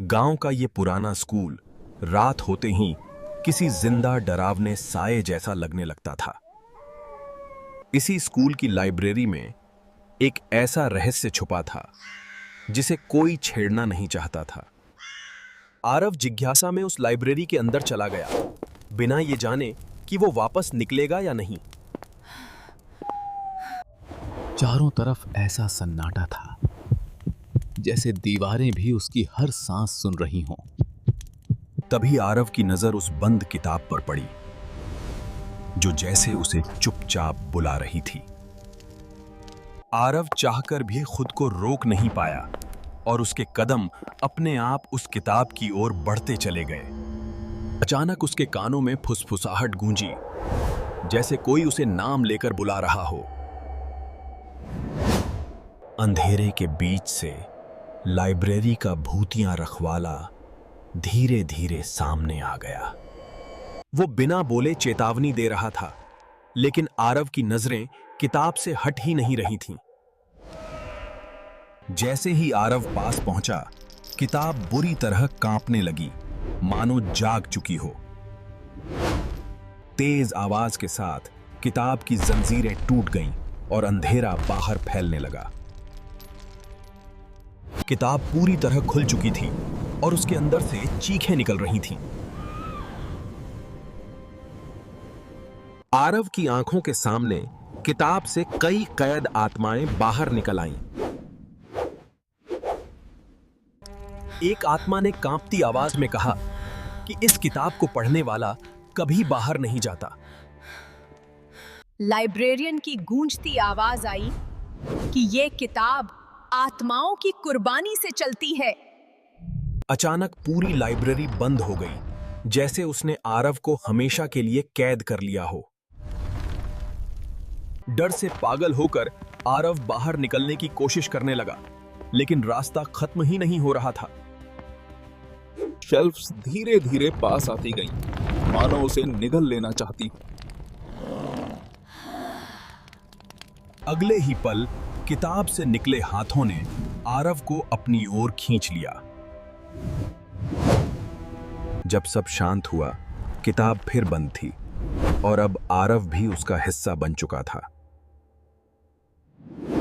गांव का ये पुराना स्कूल रात होते ही किसी जिंदा डरावने साए जैसा लगने लगता था। इसी स्कूल की लाइब्रेरी में एक ऐसा रहस्य छुपा था जिसे कोई छेड़ना नहीं चाहता था। आरव जिज्ञासा में उस लाइब्रेरी के अंदर चला गया, बिना ये जाने कि वो वापस निकलेगा या नहीं। चारों तरफ ऐसा सन्नाटा था जैसे दीवारें भी उसकी हर सांस सुन रही हों। तभी आरव की नजर उस बंद किताब पर पड़ी जो जैसे उसे चुपचाप बुला रही थी। आरव चाहकर भी खुद को रोक नहीं पाया और उसके कदम अपने आप उस किताब की ओर बढ़ते चले गए। अचानक उसके कानों में फुसफुसाहट गूंजी, जैसे कोई उसे नाम लेकर बुला रहा हो। अंधेरे के बीच से लाइब्रेरी का भूतिया रखवाला धीरे धीरे सामने आ गया। वो बिना बोले चेतावनी दे रहा था, लेकिन आरव की नजरें किताब से हट ही नहीं रही थीं। जैसे ही आरव पास पहुंचा, किताब बुरी तरह कांपने लगी, मानो जाग चुकी हो। तेज आवाज के साथ किताब की जंजीरें टूट गईं और अंधेरा बाहर फैलने लगा। किताब पूरी तरह खुल चुकी थी और उसके अंदर से चीखें निकल रही थीं। आरव की आंखों के सामने किताब से कई कैद आत्माएं बाहर निकल आईं। एक आत्मा ने कांपती आवाज में कहा कि इस किताब को पढ़ने वाला कभी बाहर नहीं जाता। लाइब्रेरियन की गूंजती आवाज आई कि यह किताब आत्माओं की कुर्बानी से चलती है। अचानक पूरी लाइब्रेरी बंद हो गई, जैसे उसने आरव को हमेशा के लिए कैद कर लिया हो। डर से पागल होकर आरव बाहर निकलने की कोशिश करने लगा, लेकिन रास्ता खत्म ही नहीं हो रहा था। शेल्फ्स धीरे धीरे पास आती गईं, मानो उसे निगल लेना चाहती। अगले ही पल किताब से निकले हाथों ने आरव को अपनी ओर खींच लिया। जब सब शांत हुआ, किताब फिर बंद थी और अब आरव भी उसका हिस्सा बन चुका था।